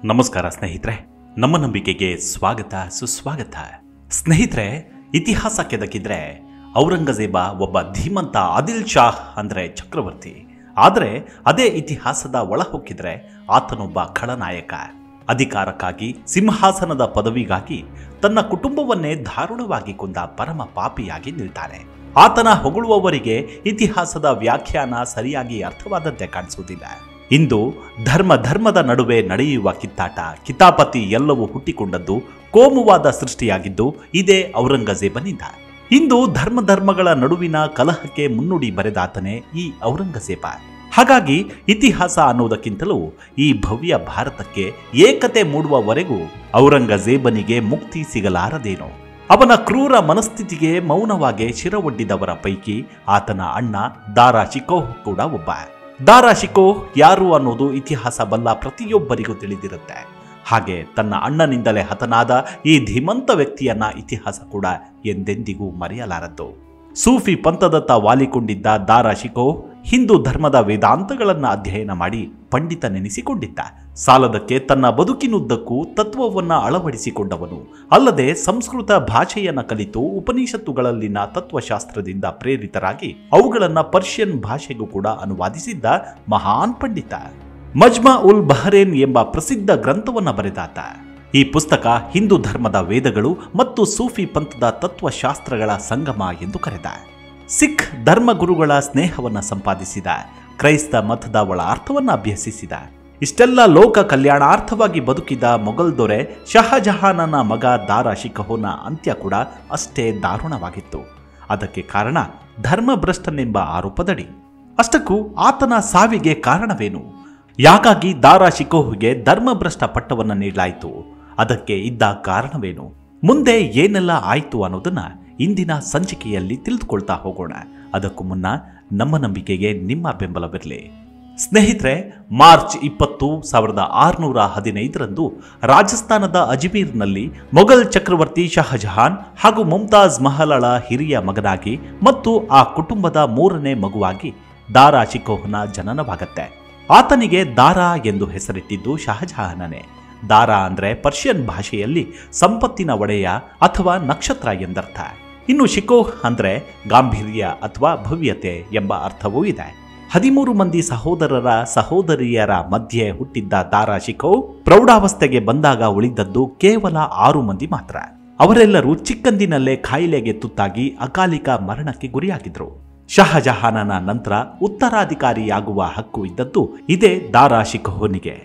ನಮಸ್ಕಾರ ಸ್ನೇಹಿತರೆ, ನಮ್ಮ ನಂಬಿಕೆಗೆ ಸ್ವಾಗತ ಸುಸ್ವಾಗತ. ಸ್ನೇಹಿತರೆ, ಇತಿಹಾಸ ಕೆದಕಿದ್ರೆ ಔರಂಗಜೇಬ ಒಬ್ಬ ಧೀಮಂತ ಆದಿಲ್ ಶಾಹ್ ಅಂದರೆ ಚಕ್ರವರ್ತಿ. ಆದರೆ ಅದೇ ಇತಿಹಾಸದ ಒಳಹೊಕ್ಕಿದ್ರೆ ಆತನೊಬ್ಬ ಖಳನಾಯಕ. ಅಧಿಕಾರಕ್ಕಾಗಿ, ಸಿಂಹಾಸನದ ಪದವಿಗಾಗಿ ತನ್ನ ಕುಟುಂಬವನ್ನೇ ದಾರುಣವಾಗಿ ಕೊಂದ ಪರಮ ಪಾಪಿಯಾಗಿ ನಿಲ್ತಾನೆ. ಆತನ ಹೊಗಳುವವರಿಗೆ ಇತಿಹಾಸದ ವ್ಯಾಖ್ಯಾನ ಸರಿಯಾಗಿ ಅರ್ಥವಾದಂತೆ ಕಾಣಿಸುವುದಿಲ್ಲ. ಇಂದು ಧರ್ಮದ ನಡುವೆ ನಡೆಯುವ ಕಿತ್ತಾಟ, ಕಿತಾಪತಿ ಎಲ್ಲವೂ ಹುಟ್ಟಿಕೊಂಡದ್ದು ಕೋಮುವಾದ ಸೃಷ್ಟಿಯಾಗಿದ್ದು ಇದೇ ಔರಂಗಜೇಬನಿಂದ. ಇಂದು ಧರ್ಮಗಳ ನಡುವಿನ ಕಲಹಕ್ಕೆ ಮುನ್ನುಡಿ ಬರೆದಾತನೇ ಈ ಔರಂಗಜೇಬ. ಹಾಗಾಗಿ ಇತಿಹಾಸ ಅನ್ನೋದಕ್ಕಿಂತಲೂ ಈ ಭವ್ಯ ಭಾರತಕ್ಕೆ ಏಕತೆ ಮೂಡುವವರೆಗೂ ಔರಂಗಜೇಬನಿಗೆ ಮುಕ್ತಿ ಸಿಗಲಾರದೇನೋ. ಅವನ ಕ್ರೂರ ಮನಸ್ಥಿತಿಗೆ ಮೌನವಾಗಿ ಶಿರವೊಡ್ಡಿದವರ ಪೈಕಿ ಆತನ ಅಣ್ಣ ದಾರಾ ಶಿಕೋಹ್ ಕೂಡ ಒಬ್ಬ. ದಾರಾ ಶಿಕೋಹ್ ಯಾರು ಅನ್ನೋದು ಇತಿಹಾಸ ಬಲ್ಲ ಪ್ರತಿಯೊಬ್ಬರಿಗೂ ತಿಳಿದಿರುತ್ತೆ. ಹಾಗೆ ತನ್ನ ಅಣ್ಣನಿಂದಲೇ ಹತನಾದ ಈ ಧೀಮಂತ ವ್ಯಕ್ತಿಯನ್ನ ಇತಿಹಾಸ ಕೂಡ ಎಂದೆಂದಿಗೂ ಮರೆಯಲಾರದ್ದು. ಸೂಫಿ ಪಂಥದತ್ತ ವಾಲಿಕೊಂಡಿದ್ದ ದಾರಾ ಶಿಕೋಹ್ ಹಿಂದೂ ಧರ್ಮದ ವೇದಾಂತಗಳನ್ನು ಅಧ್ಯಯನ ಮಾಡಿ ಪಂಡಿತನೆನಿಸಿಕೊಂಡಿದ್ದ. ಸಾಲದಕ್ಕೆ ತನ್ನ ಬದುಕಿನುದ್ದಕ್ಕೂ ತತ್ವವನ್ನ ಅಳವಡಿಸಿಕೊಂಡವನು. ಅಲ್ಲದೆ ಸಂಸ್ಕೃತ ಭಾಷೆಯನ್ನ ಕಲಿತು ಉಪನಿಷತ್ತುಗಳಲ್ಲಿನ ತತ್ವಶಾಸ್ತ್ರದಿಂದ ಪ್ರೇರಿತರಾಗಿ ಅವುಗಳನ್ನ ಪರ್ಷಿಯನ್ ಭಾಷೆಗೂ ಕೂಡ ಅನುವಾದಿಸಿದ್ದ ಮಹಾನ್ ಪಂಡಿತ. ಮಜ್ಮಾ ಉಲ್ ಬಹರೇನ್ ಎಂಬ ಪ್ರಸಿದ್ಧ ಗ್ರಂಥವನ್ನ ಬರೆದಾತ. ಈ ಪುಸ್ತಕ ಹಿಂದೂ ಧರ್ಮದ ವೇದಗಳು ಮತ್ತು ಸೂಫಿ ಪಂಥದ ತತ್ವಶಾಸ್ತ್ರಗಳ ಸಂಗಮ ಎಂದು ಕರೆದ. ಸಿಖ್ ಧರ್ಮಗುರುಗಳ ಸ್ನೇಹವನ್ನ ಸಂಪಾದಿಸಿದ. ಕ್ರೈಸ್ತ ಮತದ ಒಳ ಅರ್ಥವನ್ನ ಅಭ್ಯಸಿಸಿದ. ಇಷ್ಟೆಲ್ಲ ಲೋಕ ಕಲ್ಯಾಣಾರ್ಥವಾಗಿ ಬದುಕಿದ ಮೊಘಲ್ ದೊರೆ ಶಹಜಹಾನನ ಮಗ ದಾರಾ ಶಿಕೋಹ್ನ ಅಂತ್ಯ ಕೂಡ ಅಷ್ಟೇ ದಾರುಣವಾಗಿತ್ತು. ಅದಕ್ಕೆ ಕಾರಣ ಧರ್ಮಭ್ರಷ್ಟನೆಂಬ ಆರೋಪದಡಿ. ಅಷ್ಟಕ್ಕೂ ಆತನ ಸಾವಿಗೆ ಕಾರಣವೇನು? ಯಾಕಾಗಿ ದಾರಾ ಶಿಕೋಹ್ಗೆ ಧರ್ಮಭ್ರಷ್ಟ ಪಟ್ಟವನ್ನು ನೀಡಲಾಯಿತು? ಅದಕ್ಕೆ ಇದ್ದ ಕಾರಣವೇನು? ಮುಂದೆ ಏನೆಲ್ಲ ಆಯಿತು ಅನ್ನೋದನ್ನ ಇಂದಿನ ಸಂಚಿಕೆಯಲ್ಲಿ ತಿಳಿದುಕೊಳ್ತಾ ಹೋಗೋಣ. ಅದಕ್ಕೂ ಮುನ್ನ ನಮ್ಮ ನಂಬಿಕೆಗೆ ನಿಮ್ಮ ಬೆಂಬಲವಿರಲಿ. ಸ್ನೇಹಿತರೆ, ಮಾರ್ಚ್ 20, 1615 ರಾಜಸ್ಥಾನದ ಅಜ್ಮೀರ್ನಲ್ಲಿ ಮೊಘಲ್ ಚಕ್ರವರ್ತಿ ಶಹಜಹಾನ್ ಹಾಗೂ ಮುಮ್ತಾಜ್ ಮಹಲಳ ಹಿರಿಯ ಮಗನಾಗಿ ಮತ್ತು ಆ ಕುಟುಂಬದ 3ನೇ ಮಗುವಾಗಿ ದಾರಾ ಶಿಕೋಹ್ನ ಜನನವಾಗತ್ತೆ. ಆತನಿಗೆ ದಾರಾ ಎಂದು ಹೆಸರಿಟ್ಟಿದ್ದು ಶಹಜಹಾನನೇ. ದಾರಾ ಅಂದ್ರೆ ಪರ್ಷಿಯನ್ ಭಾಷೆಯಲ್ಲಿ ಸಂಪತ್ತಿನ ಒಡೆಯ ಅಥವಾ ನಕ್ಷತ್ರ ಎಂದರ್ಥ. ಇನ್ನು ಶಿಕೋಹ್ ಅಂದ್ರೆ ಗಾಂಭೀರ್ಯ ಅಥವಾ ಭವ್ಯತೆ ಎಂಬ ಅರ್ಥವೂ ಇದೆ. 13 ಮಂದಿ ಸಹೋದರಿಯರ ಮಧ್ಯೆ ಹುಟ್ಟಿದ್ದ ದಾರಾ ಶಿಕೋಹ್ ಪ್ರೌಢಾವಸ್ಥೆಗೆ ಬಂದಾಗ ಉಳಿದದ್ದು ಕೇವಲ 6 ಮಂದಿ ಮಾತ್ರ. ಅವರೆಲ್ಲರೂ ಚಿಕ್ಕಂದಿನಲ್ಲೇ ಕಾಯಿಲೆಗೆ ತುತ್ತಾಗಿ ಅಕಾಲಿಕ ಮರಣಕ್ಕೆ ಗುರಿಯಾಗಿದ್ರು. ಶಹಜಹಾನನ ನಂತರ ಉತ್ತರಾಧಿಕಾರಿಯಾಗುವ ಹಕ್ಕು ಇದ್ದದ್ದು ಇದೇ ದಾರಾ ಶಿಕೋಹ್ನಿಗೆ.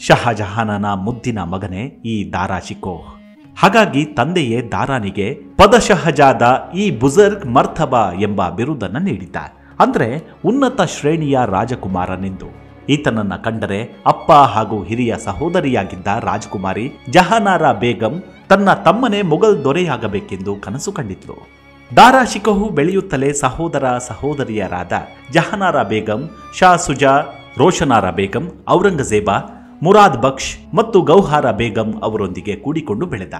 ಶಹಜಹಾನನ ಮುದ್ದಿನ ಮಗನೇ ಈ ದಾರಾ ಶಿಕೋಹ್. ಹಾಗಾಗಿ ತಂದೆಯೇ ದಾರಾನಿಗೆ ಪದಶಹಜಾದ ಈ ಬುಜರ್ಗ್ ಮರ್ತಬಾ ಎಂಬ ಬಿರುದನ್ನು ನೀಡಿದ್ದ. ಅಂದ್ರೆ ಉನ್ನತ ಶ್ರೇಣಿಯ ರಾಜಕುಮಾರನೆಂದು. ಈತನನ್ನ ಕಂಡರೆ ಅಪ್ಪ ಹಾಗೂ ಹಿರಿಯ ಸಹೋದರಿಯಾಗಿದ್ದ ರಾಜಕುಮಾರಿ ಜಹಾನಾರಾ ಬೇಗಂ ತನ್ನ ತಮ್ಮನೇ ಮೊಘಲ್ ದೊರೆಯಾಗಬೇಕೆಂದು ಕನಸು ಕಂಡಿದ್ಲು. ದಾರಾ ಶಿಕೋಹ್ ಬೆಳೆಯುತ್ತಲೇ ಸಹೋದರಿಯರಾದ ಜಹಾನಾರಾ ಬೇಗಂ, ಶಾ ಸುಜಾ, ರೋಷನಾರಾ ಬೇಗಂ, ಔರಂಗಜೇಬ, ಮುರಾದ್ ಬಕ್ಷ್ ಮತ್ತು ಗೌಹಾರ ಬೇಗಂ ಅವರೊಂದಿಗೆ ಕೂಡಿಕೊಂಡು ಬೆಳೆದ.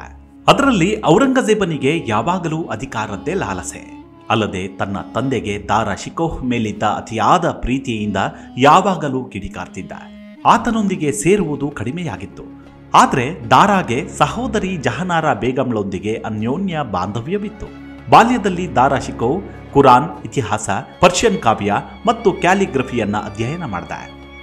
ಅದರಲ್ಲಿ ಔರಂಗಜೇಬನಿಗೆ ಯಾವಾಗಲೂ ಅಧಿಕಾರದ್ದೇ ಲಾಲಸೆ. ಅಲ್ಲದೆ ತನ್ನ ತಂದೆಗೆ ದಾರಾ ಶಿಕೋಹ್ ಮೇಲಿದ್ದ ಅತಿಯಾದ ಪ್ರೀತಿಯಿಂದ ಯಾವಾಗಲೂ ಕಿಡಿಕಾರ್ತಿದ್ದ. ಆತನೊಂದಿಗೆ ಸೇರುವುದು ಕಡಿಮೆಯಾಗಿತ್ತು. ಆದರೆ ದಾರಾಗೆ ಸಹೋದರಿ ಜಹಾನಾರಾ ಬೇಗಂಳೊಂದಿಗೆ ಅನ್ಯೋನ್ಯ ಬಾಂಧವ್ಯವಿತ್ತು. ಬಾಲ್ಯದಲ್ಲಿ ದಾರಾ ಶಿಕೋಹ್ ಕುರಾನ್, ಇತಿಹಾಸ, ಪರ್ಷಿಯನ್ ಕಾವ್ಯ ಮತ್ತು ಕ್ಯಾಲಿಗ್ರಫಿಯನ್ನ ಅಧ್ಯಯನ ಮಾಡಿದ.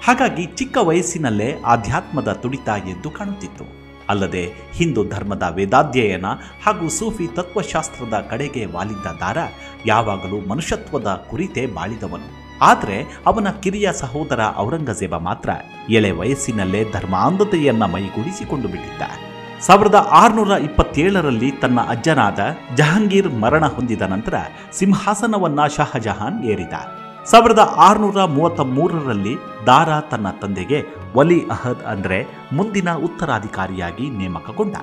ಹಾಗಾಗಿ ಚಿಕ್ಕ ವಯಸ್ಸಿನಲ್ಲೇ ಆಧ್ಯಾತ್ಮದ ತುಡಿತ ಎದ್ದು ಕಾಣುತ್ತಿತ್ತು. ಅಲ್ಲದೆ ಹಿಂದೂ ಧರ್ಮದ ವೇದಾಧ್ಯಯನ ಹಾಗೂ ಸೂಫಿ ತತ್ವಶಾಸ್ತ್ರದ ಕಡೆಗೆ ವಾಲಿದ್ದ ದಾರಾ ಯಾವಾಗಲೂ ಮನುಷ್ಯತ್ವದ ಕುರಿತೇ ಬಾಳಿದವನು. ಆದರೆ ಅವನ ಕಿರಿಯ ಸಹೋದರ ಔರಂಗಜೇಬ ಮಾತ್ರ ಎಳೆ ವಯಸ್ಸಿನಲ್ಲೇ ಧರ್ಮಾಂಧತೆಯನ್ನ ಮೈಗೂಡಿಸಿಕೊಂಡು ಬಿಟ್ಟಿದ್ದ. 1627ರಲ್ಲಿ ತನ್ನ ಅಜ್ಜನಾದ ಜಹಾಂಗೀರ್ ಮರಣ ಹೊಂದಿದ ನಂತರ ಸಿಂಹಾಸನವನ್ನ ಶಹಜಹಾನ್ ಏರಿದ. 1633ರಲ್ಲಿ ದಾರಾ ತನ್ನ ತಂದೆಗೆ ವಲಿ ಅಹದ್ ಅಂದ್ರೆ ಮುಂದಿನ ಉತ್ತರಾಧಿಕಾರಿಯಾಗಿ ನೇಮಕಗೊಂಡ.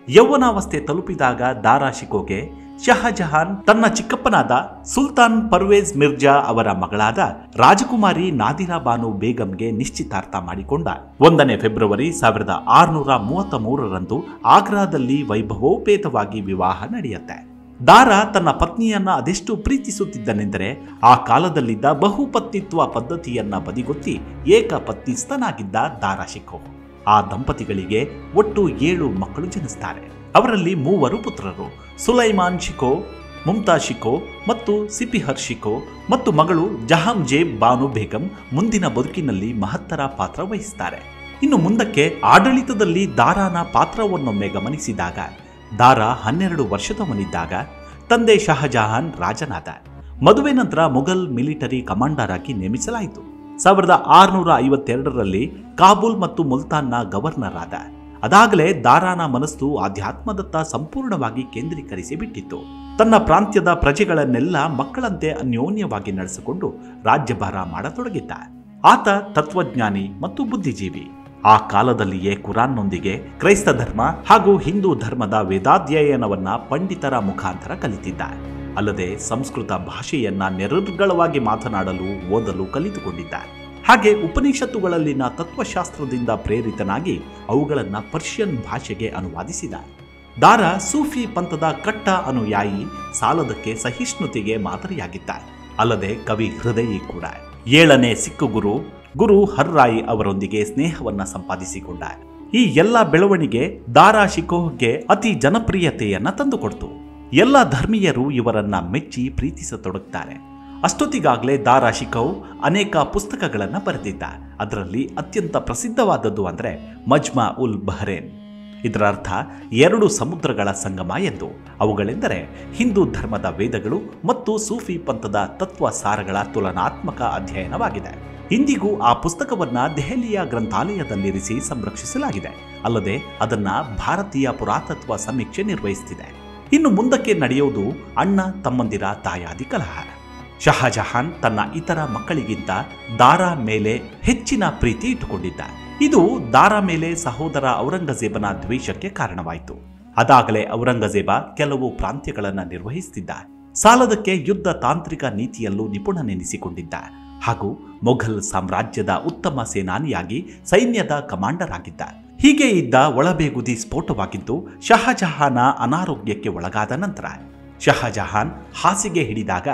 ಯೌವನಾವಸ್ಥೆ ತಲುಪಿದಾಗ ದಾರಾ ಶಿಕೋಹ್ಗೆ ಶಹಜಹಾನ್ ತನ್ನ ಚಿಕ್ಕಪ್ಪನಾದ ಸುಲ್ತಾನ್ ಪರ್ವೇಜ್ ಮಿರ್ಜಾ ಅವರ ಮಗಳಾದ ರಾಜಕುಮಾರಿ ನಾದಿರಾ ಬಾನು ಬೇಗಂಗೆ ನಿಶ್ಚಿತಾರ್ಥ ಮಾಡಿಕೊಂಡ. 1ನೇ ಫೆಬ್ರವರಿ 1633ರಂದು ಆಗ್ರಾದಲ್ಲಿ ವೈಭವೋಪೇತವಾಗಿ ವಿವಾಹ ನಡೆಯುತ್ತೆ. ದಾರಾ ತನ್ನ ಪತ್ನಿಯನ್ನ ಅದೆಷ್ಟು ಪ್ರೀತಿಸುತ್ತಿದ್ದನೆಂದರೆ ಆ ಕಾಲದಲ್ಲಿದ್ದ ಬಹುಪತ್ನಿತ್ವ ಪದ್ಧತಿಯನ್ನ ಬದಿಗೊತ್ತಿ ಏಕಪತ್ನಿಸ್ಥನಾಗಿದ್ದ ದಾರಾ ಶಿಕೋಹ್. ಆ ದಂಪತಿಗಳಿಗೆ ಒಟ್ಟು 7 ಮಕ್ಕಳು ಜನಿಸ್ತಾರೆ. ಅವರಲ್ಲಿ 3 ಪುತ್ರರು, ಸುಲೈಮಾನ್ ಶಿಕೋ, ಮುಮ್ತಾಜ್ ಶಿಕೋ ಮತ್ತು ಸಿಪಿಹರ್ ಶಿಕೋ ಮತ್ತು ಮಗಳು ಜಹಾಂಜೇಬ್ ಬಾನು ಬೇಗಂ ಮುಂದಿನ ಬದುಕಿನಲ್ಲಿ ಮಹತ್ತರ ಪಾತ್ರ ವಹಿಸುತ್ತಾರೆ. ಇನ್ನು ಮುಂದಕ್ಕೆ ಆಡಳಿತದಲ್ಲಿ ದಾರಾನ ಪಾತ್ರವನ್ನೊಮ್ಮೆ ಗಮನಿಸಿದಾಗ, ದಾರಾ 12 ವರ್ಷದವನಿದ್ದಾಗ ತಂದೆ ಶಹಜಹಾನ್ ರಾಜನಾದ. ಮದುವೆ ನಂತರ ಮುಘಲ್ ಮಿಲಿಟರಿ ಕಮಾಂಡರ್ ಆಗಿ ನೇಮಿಸಲಾಯಿತು. 1652ರಲ್ಲಿ ಕಾಬೂಲ್ ಮತ್ತು ಮುಲ್ತಾನ್ನ ಗವರ್ನರ್ ಆದ. ಅದಾಗಲೇ ದಾರಾನ ಮನಸ್ಸು ಆಧ್ಯಾತ್ಮದತ್ತ ಸಂಪೂರ್ಣವಾಗಿ ಕೇಂದ್ರೀಕರಿಸಿ ಬಿಟ್ಟಿತ್ತು. ತನ್ನ ಪ್ರಾಂತ್ಯದ ಪ್ರಜೆಗಳನ್ನೆಲ್ಲ ಮಕ್ಕಳಂತೆ ಅನ್ಯೋನ್ಯವಾಗಿ ನಡೆಸಿಕೊಂಡು ರಾಜ್ಯಭಾರ ಮಾಡತೊಡಗಿದ್ದ. ಆತ ತತ್ವಜ್ಞಾನಿ ಮತ್ತು ಬುದ್ಧಿಜೀವಿ. ಆ ಕಾಲದಲ್ಲಿಯೇ ಕುರಾನ್ನೊಂದಿಗೆ ಕ್ರೈಸ್ತ ಧರ್ಮ ಹಾಗೂ ಹಿಂದೂ ಧರ್ಮದ ವೇದಾಧ್ಯಯನವನ್ನ ಪಂಡಿತರ ಮುಖಾಂತರ ಕಲಿತಿದ್ದ. ಅಲ್ಲದೆ ಸಂಸ್ಕೃತ ಭಾಷೆಯನ್ನ ನಿರರ್ಗಳವಾಗಿ ಮಾತನಾಡಲು ಓದಲು ಕಲಿತುಕೊಂಡಿದ್ದ. ಹಾಗೆ ಉಪನಿಷತ್ತುಗಳಲ್ಲಿನ ತತ್ವಶಾಸ್ತ್ರದಿಂದ ಪ್ರೇರಿತನಾಗಿ ಅವುಗಳನ್ನು ಪರ್ಷಿಯನ್ ಭಾಷೆಗೆ ಅನುವಾದಿಸಿದ. ದಾರಾ ಸೂಫಿ ಪಂಥದ ಕಟ್ಟ ಅನುಯಾಯಿ, ಸಾಲದಕ್ಕೆ ಸಹಿಷ್ಣುತೆಗೆ ಮಾದರಿಯಾಗಿದ್ದ. ಅಲ್ಲದೆ ಕವಿ ಹೃದಯಿ ಕೂಡ. 7ನೇ ಸಿಖ್ ಗುರು ಹರ್ರಾಯ್ ಅವರೊಂದಿಗೆ ಸ್ನೇಹವನ್ನ ಸಂಪಾದಿಸಿಕೊಂಡ. ಈ ಎಲ್ಲ ಬೆಳವಣಿಗೆ ದಾರಾ ಶಿಕೋಹ್ಗೆ ಅತಿ ಜನಪ್ರಿಯತೆಯನ್ನ ತಂದುಕೊಡ್ತು. ಎಲ್ಲ ಧರ್ಮೀಯರು ಇವರನ್ನ ಮೆಚ್ಚಿ ಪ್ರೀತಿಸತೊಡಗ್ತಾರೆ. ಅಷ್ಟೊತ್ತಿಗಾಗಲೇ ದಾರಾ ಶಿಕೋ ಅನೇಕ ಪುಸ್ತಕಗಳನ್ನು ಬರೆದಿದ್ದ. ಅದರಲ್ಲಿ ಅತ್ಯಂತ ಪ್ರಸಿದ್ಧವಾದದ್ದು ಅಂದರೆ ಮಜ್ಮಾ ಉಲ್ ಬಹರೇನ್. ಇದರ ಅರ್ಥ 2 ಸಮುದ್ರಗಳ ಸಂಗಮ ಎಂದು. ಅವುಗಳೆಂದರೆ ಹಿಂದೂ ಧರ್ಮದ ವೇದಗಳು ಮತ್ತು ಸೂಫಿ ಪಂಥದ ತತ್ವ ಸಾರಗಳ ತುಲನಾತ್ಮಕ ಅಧ್ಯಯನವಾಗಿದೆ. ಇಂದಿಗೂ ಆ ಪುಸ್ತಕವನ್ನ ದೆಹಲಿಯ ಗ್ರಂಥಾಲಯದಲ್ಲಿರಿಸಿ ಸಂರಕ್ಷಿಸಲಾಗಿದೆ. ಅಲ್ಲದೆ ಅದನ್ನ ಭಾರತೀಯ ಪುರಾತತ್ವ ಸಮೀಕ್ಷೆ ನಿರ್ವಹಿಸುತ್ತಿದೆ. ಇನ್ನು ಮುಂದಕ್ಕೆ ನಡೆಯುವುದು ಅಣ್ಣ ತಮ್ಮಂದಿರ ತಾಯಾದಿ ಕಲಹ. ಶಹಜಹಾನ್ ತನ್ನ ಇತರ ಮಕ್ಕಳಿಗಿಂತ ದಾರಾ ಮೇಲೆ ಹೆಚ್ಚಿನ ಪ್ರೀತಿ ಇಟ್ಟುಕೊಂಡಿದ್ದ. ಇದು ದಾರಾ ಮೇಲೆ ಸಹೋದರ ಔರಂಗಜೇಬನ ದ್ವೇಷಕ್ಕೆ ಕಾರಣವಾಯಿತು. ಅದಾಗಲೇ ಔರಂಗಜೇಬ ಕೆಲವು ಪ್ರಾಂತ್ಯಗಳನ್ನು ನಿರ್ವಹಿಸುತ್ತಿದ್ದ. ಸಾಲದಕ್ಕೆ ಯುದ್ಧ ತಾಂತ್ರಿಕ ನೀತಿಯಲ್ಲೂ ನಿಪುಣನೆನಿಸಿಕೊಂಡಿದ್ದ ಹಾಗೂ ಮೊಘಲ್ ಸಾಮ್ರಾಜ್ಯದ ಉತ್ತಮ ಸೇನಾನಿಯಾಗಿ ಸೈನ್ಯದ ಕಮಾಂಡರ್ ಆಗಿದ್ದ. ಹೀಗೆ ಇದ್ದ ಒಳಬೇಗುದಿ ಸ್ಫೋಟವಾಗಿದ್ದು ಶಹಜಹಾನ ಅನಾರೋಗ್ಯಕ್ಕೆ ಒಳಗಾದ ನಂತರ ಶಹಜಹಾನ್ ಹಾಸಿಗೆ ಹಿಡಿದಾಗ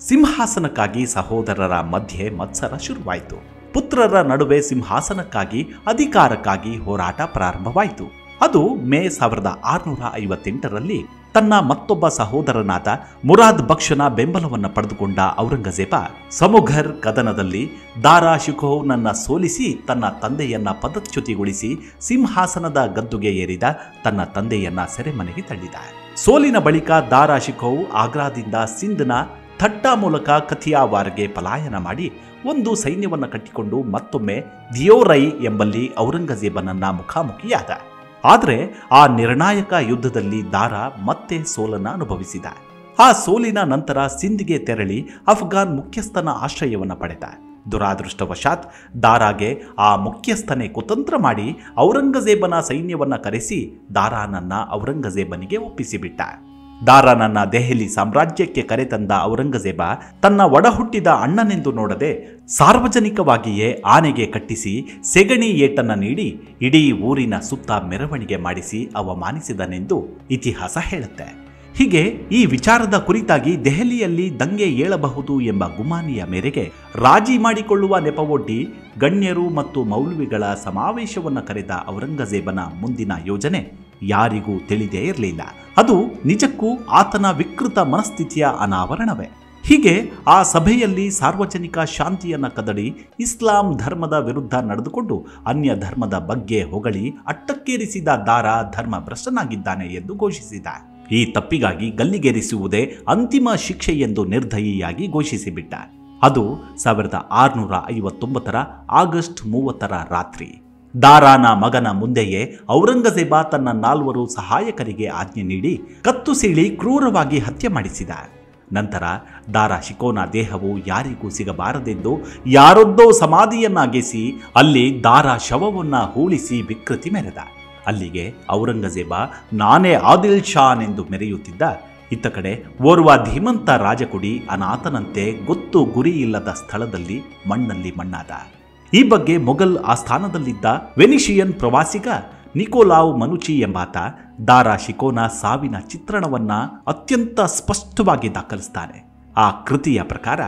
ಸಿಂಹಾಸನಕ್ಕಾಗಿ ಸಹೋದರರ ಮಧ್ಯೆ ಮತ್ಸರ ಶುರುವಾಯಿತು. ಪುತ್ರರ ನಡುವೆ ಸಿಂಹಾಸನಕ್ಕಾಗಿ ಅಧಿಕಾರಕ್ಕಾಗಿ ಹೋರಾಟ ಪ್ರಾರಂಭವಾಯಿತು. ಅದು ಮೇ 1658ರಲ್ಲಿ ತನ್ನ ಮತ್ತೊಬ್ಬ ಸಹೋದರನಾದ ಮುರಾದ್ ಬಕ್ಷನ ಬೆಂಬಲವನ್ನು ಪಡೆದುಕೊಂಡ ಔರಂಗಜೇಬ ಸಮುಘರ್ ಕದನದಲ್ಲಿ ದಾರಾ ಶಿಕೋಹ್ನನ್ನ ಸೋಲಿಸಿ ತನ್ನ ತಂದೆಯನ್ನ ಪದಚ್ಯುತಿಗೊಳಿಸಿ ಸಿಂಹಾಸನದ ಗದ್ದುಗೆ ಏರಿದ ತನ್ನ ತಂದೆಯನ್ನ ಸೆರೆಮನೆಗೆ ತಳ್ಳಿದ. ಸೋಲಿನ ಬಳಿಕ ದಾರಾ ಶಿಕೋಹ್ ಆಗ್ರಾದಿಂದ ಸಿಂಧ್ನ ಥಟ್ಟಾ ಮೂಲಕ ಕಥಿಯಾವಾರ್ಗೆ ಪಲಾಯನ ಮಾಡಿ ಒಂದು ಸೈನ್ಯವನ್ನು ಕಟ್ಟಿಕೊಂಡು ಮತ್ತೊಮ್ಮೆ ದಿಯೋರೈ ಎಂಬಲ್ಲಿ ಔರಂಗಜೇಬನನ್ನ ಮುಖಾಮುಖಿಯಾದ. ಆದರೆ ಆ ನಿರ್ಣಾಯಕ ಯುದ್ಧದಲ್ಲಿ ದಾರಾ ಮತ್ತೆ ಸೋಲನ್ನು ಅನುಭವಿಸಿದ. ಆ ಸೋಲಿನ ನಂತರ ಸಿಂಧ್ಗೆ ತೆರಳಿ ಅಫ್ಘಾನ್ ಮುಖ್ಯಸ್ಥನ ಆಶ್ರಯವನ್ನು ಪಡೆದ. ದುರಾದೃಷ್ಟವಶಾತ್ ದಾರಾಗೆ ಆ ಮುಖ್ಯಸ್ಥನೇ ಕುತಂತ್ರ ಮಾಡಿ ಔರಂಗಜೇಬನ ಸೈನ್ಯವನ್ನು ಕರೆಸಿ ದಾರಾನನ್ನ ಔರಂಗಜೇಬನಿಗೆ ಒಪ್ಪಿಸಿಬಿಟ್ಟ. ದಾರಾನನ್ನ ದೆಹಲಿ ಸಾಮ್ರಾಜ್ಯಕ್ಕೆ ಕರೆತಂದ ಔರಂಗಜೇಬ ತನ್ನ ಒಡಹುಟ್ಟಿದ ಅಣ್ಣನೆಂದು ನೋಡದೆ ಸಾರ್ವಜನಿಕವಾಗಿಯೇ ಆನೆಗೆ ಕಟ್ಟಿಸಿ ಸೆಗಣಿ ಏಟನ್ನು ನೀಡಿ ಇಡೀ ಊರಿನ ಸುತ್ತ ಮೆರವಣಿಗೆ ಮಾಡಿಸಿ ಅವಮಾನಿಸಿದನೆಂದು ಇತಿಹಾಸ ಹೇಳುತ್ತೆ. ಹೀಗೆ ಈ ವಿಚಾರದ ಕುರಿತಾಗಿ ದೆಹಲಿಯಲ್ಲಿ ದಂಗೆ ಏಳಬಹುದು ಎಂಬ ಗುಮಾನಿಯ ಮೇರೆಗೆ ರಾಜಿ ಮಾಡಿಕೊಳ್ಳುವ ನೆಪವೊಡ್ಡಿ ಗಣ್ಯರು ಮತ್ತು ಮೌಲ್ವಿಗಳ ಸಮಾವೇಶವನ್ನು ಕರೆದ ಔರಂಗಜೇಬನ ಮುಂದಿನ ಯೋಜನೆ ಯಾರಿಗೂ ತಿಳಿದೇ ಇರಲಿಲ್ಲ. ಅದು ನಿಜಕ್ಕೂ ಆತನ ವಿಕೃತ ಮನಸ್ಥಿತಿಯ ಅನಾವರಣವೇ. ಹೀಗೆ ಆ ಸಭೆಯಲ್ಲಿ ಸಾರ್ವಜನಿಕ ಶಾಂತಿಯನ್ನ ಕದಡಿ ಇಸ್ಲಾಂ ಧರ್ಮದ ವಿರುದ್ಧ ನಡೆದುಕೊಂಡು ಅನ್ಯ ಧರ್ಮದ ಬಗ್ಗೆ ಹೊಗಳಿ ಅಟ್ಟಕ್ಕೇರಿಸಿದ ದಾರಾ ಧರ್ಮ ಭ್ರಷ್ಟನಾಗಿದ್ದಾನೆ ಎಂದು ಘೋಷಿಸಿದ. ಈ ತಪ್ಪಿಗಾಗಿ ಗಲ್ಲಿಗೇರಿಸುವುದೇ ಅಂತಿಮ ಶಿಕ್ಷೆ ಎಂದು ನಿರ್ದಯಿಯಾಗಿ ಘೋಷಿಸಿಬಿಟ್ಟ. ಅದು 1659 ಆಗಸ್ಟ್ 30 ರಾತ್ರಿ. ದಾರಾನ ಮಗನ ಮುಂದೆಯೇ ಔರಂಗಜೇಬ ತನ್ನ 4 ಸಹಾಯಕರಿಗೆ ಆಜ್ಞೆ ನೀಡಿ ಕತ್ತು ಸೀಳಿ ಕ್ರೂರವಾಗಿ ಹತ್ಯೆ ಮಾಡಿಸಿದ. ನಂತರ ದಾರಾ ಶಿಕೋನ ದೇಹವು ಯಾರಿಗೂ ಸಿಗಬಾರದೆಂದು ಯಾರೊದ್ದೋ ಸಮಾಧಿಯನ್ನಾಗಿಸಿ ಅಲ್ಲಿ ದಾರಾ ಶವವನ್ನ ಹೂಳಿಸಿ ವಿಕೃತಿ ಮೆರೆದ. ಅಲ್ಲಿಗೆ ಔರಂಗಜೇಬ ನಾನೇ ಆದಿಲ್ ಶಾನೆಂದು ಮೆರೆಯುತ್ತಿದ್ದ. ಇತ್ತ ಕಡೆ ಓರ್ವ ಧೀಮಂತ ರಾಜಕುಡಿ ಅನಾಥನಂತೆ ಗೊತ್ತು ಗುರಿ ಇಲ್ಲದ ಸ್ಥಳದಲ್ಲಿ ಮಣ್ಣಲ್ಲಿ ಮಣ್ಣಾದ. ಈ ಬಗ್ಗೆ ಮೊಘಲ್ ಆಸ್ಥಾನದಲ್ಲಿದ್ದ ವೆನಿಷಿಯನ್ ಪ್ರವಾಸಿಗ ನಿಕೋಲಾವ್ ಮನುಚಿ ಎಂಬಾತ ದಾರಾ ಶಿಕೋನ ಸಾವಿನ ಚಿತ್ರಣವನ್ನ ಅತ್ಯಂತ ಸ್ಪಷ್ಟವಾಗಿ ದಾಖಲಿಸ್ತಾನೆ. ಆ ಕೃತಿಯ ಪ್ರಕಾರ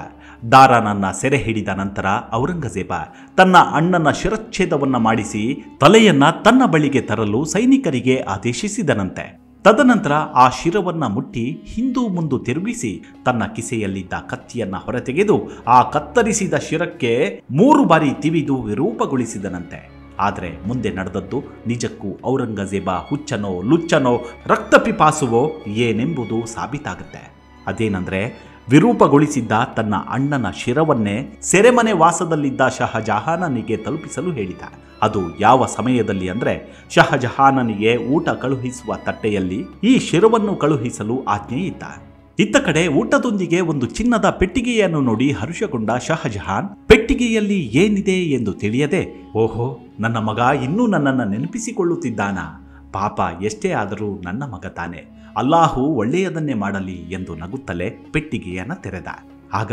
ದಾರಾನನ್ನ ಸೆರೆ ಹಿಡಿದ ನಂತರ ಔರಂಗಜೇಬ ತನ್ನ ಅಣ್ಣನ ಶಿರಚ್ಛೇದವನ್ನ ಮಾಡಿಸಿ ತಲೆಯನ್ನ ತನ್ನ ಬಳಿಗೆ ತರಲು ಸೈನಿಕರಿಗೆ ಆದೇಶಿಸಿದನಂತೆ. ತದನಂತರ ಆ ಶಿರವನ್ನ ಮುಟ್ಟಿ ಹಿಂದೂ ಮುಂದು ತಿರುಗಿಸಿ ತನ್ನ ಕಿಸೆಯಲ್ಲಿದ್ದ ಕತ್ತಿಯನ್ನ ಹೊರತೆಗೆದು ಆ ಕತ್ತರಿಸಿದ ಶಿರಕ್ಕೆ 3 ಬಾರಿ ತಿವಿದು ವಿರೂಪಗೊಳಿಸಿದನಂತೆ. ಆದರೆ ಮುಂದೆ ನಡೆದದ್ದು ನಿಜಕ್ಕೂ ಔರಂಗಜೇಬ ಹುಚ್ಚನೋ ಲುಚ್ಚನೋ ರಕ್ತಪಿಪಾಸುವೋ ಏನೆಂಬುದು ಸಾಬೀತಾಗುತ್ತೆ. ಅದೇನೆಂದರೆ, ವಿರೂಪಗೊಳಿಸಿದ್ದ ತನ್ನ ಅಣ್ಣನ ಶಿರವನ್ನೇ ಸೆರೆಮನೆ ವಾಸದಲ್ಲಿದ್ದ ಶಹಜಹಾನನಿಗೆ ತಲುಪಿಸಲು ಹೇಳಿದ. ಅದು ಯಾವ ಸಮಯದಲ್ಲಿ ಅಂದರೆ, ಶಹಜಹಾನನಿಗೆ ಊಟ ಕಳುಹಿಸುವ ತಟ್ಟೆಯಲ್ಲಿ ಈ ಶಿರವನ್ನು ಕಳುಹಿಸಲು ಆಜ್ಞೆ ಇದ್ದ. ಇತ್ತ ಕಡೆ ಊಟದೊಂದಿಗೆ ಒಂದು ಚಿನ್ನದ ಪೆಟ್ಟಿಗೆಯನ್ನು ನೋಡಿ ಹರ್ಷಗೊಂಡ ಶಹಜಹಾನ್ ಪೆಟ್ಟಿಗೆಯಲ್ಲಿ ಏನಿದೆ ಎಂದು ತಿಳಿಯದೆ, ಓಹೋ, ನನ್ನ ಮಗ ಇನ್ನೂ ನನ್ನನ್ನು ನೆನಪಿಸಿಕೊಳ್ಳುತ್ತಿದ್ದಾನ, ಪಾಪ ಎಷ್ಟೇ ಆದರೂ ನನ್ನ ಮಗ ತಾನೆ, ಅಲ್ಲಾಹು ಒಳ್ಳೆಯದನ್ನೇ ಮಾಡಲಿ ಎಂದು ನಗುತ್ತಲೇ ಪೆಟ್ಟಿಗೆಯನ್ನು ತೆರೆದ. ಆಗ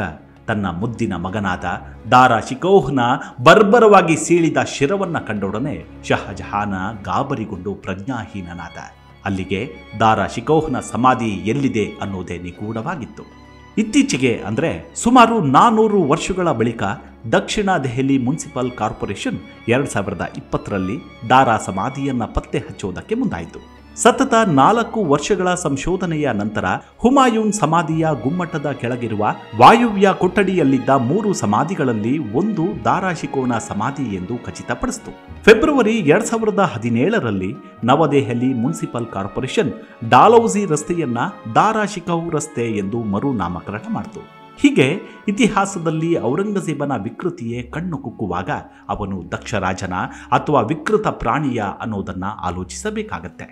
ತನ್ನ ಮುದ್ದಿನ ಮಗನಾದ ದಾರಾ ಶಿಕೋಹ್ನ ಬರ್ಬರವಾಗಿ ಸೀಳಿದ ಶಿರವನ್ನ ಕಂಡೊಡನೆ ಶಹಜಹಾನ ಗಾಬರಿಗೊಂಡು ಪ್ರಜ್ಞಾಹೀನನಾದ. ಅಲ್ಲಿಗೆ ದಾರಾ ಶಿಕೋಹ್ನ ಸಮಾಧಿ ಎಲ್ಲಿದೆ ಅನ್ನೋದೇ ನಿಗೂಢವಾಗಿತ್ತು. ಇತ್ತೀಚೆಗೆ ಅಂದರೆ ಸುಮಾರು 400 ವರ್ಷಗಳ ಬಳಿಕ ದಕ್ಷಿಣ ದೆಹಲಿ ಮುನ್ಸಿಪಲ್ ಕಾರ್ಪೊರೇಷನ್ 2020ರಲ್ಲಿ ದಾರಾ ಸಮಾಧಿಯನ್ನ ಪತ್ತೆ ಹಚ್ಚುವುದಕ್ಕೆ ಮುಂದಾಯಿತು. ಸತತ 4 ವರ್ಷಗಳ ಸಂಶೋಧನೆಯ ನಂತರ ಹುಮಾಯೂನ್ ಸಮಾಧಿಯ ಗುಮ್ಮಟದ ಕೆಳಗಿರುವ ವಾಯುವ್ಯ ಕೊಠಡಿಯಲ್ಲಿದ್ದ 3 ಸಮಾಧಿಗಳಲ್ಲಿ ಒಂದು ದಾರಾ ಶಿಕೋಹ್ನ ಸಮಾಧಿ ಎಂದು ಖಚಿತಪಡಿಸಿತು. ಫೆಬ್ರವರಿ 2017ರಲ್ಲಿ ನವದೆಹಲಿ ಮುನ್ಸಿಪಲ್ ಕಾರ್ಪೊರೇಷನ್ ಡಾಲೌಸಿ ರಸ್ತೆಯನ್ನ ದಾರಾ ಶಿಕೋಹ್ ರಸ್ತೆ ಎಂದು ಮರುನಾಮಕರಣ ಮಾಡಿತು. ಹೀಗೆ ಇತಿಹಾಸದಲ್ಲಿ ಔರಂಗಜೇಬನ ವಿಕೃತಿಯೇ ಕಣ್ಣು ಕುಕ್ಕುವಾಗ ಅವನು ದಕ್ಷ ರಾಜನ ಅಥವಾ ವಿಕೃತ ಪ್ರಾಣಿಯ ಅನ್ನೋದನ್ನ ಆಲೋಚಿಸಬೇಕಾಗತ್ತೆ.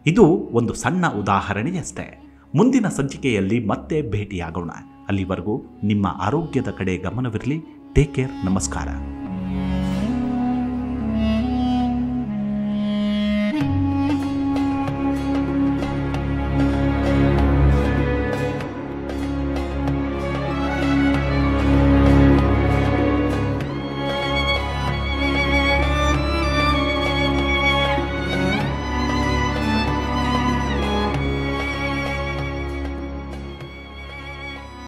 ಇದು ಒಂದು ಸಣ್ಣ ಉದಾಹರಣೆಯಷ್ಟೇ. ಮುಂದಿನ ಸಂಚಿಕೆಯಲ್ಲಿ ಮತ್ತೆ ಭೇಟಿಯಾಗೋಣ. ಅಲ್ಲಿವರೆಗೂ ನಿಮ್ಮ ಆರೋಗ್ಯದ ಕಡೆ ಗಮನವಿರಲಿ. Take care. ನಮಸ್ಕಾರ.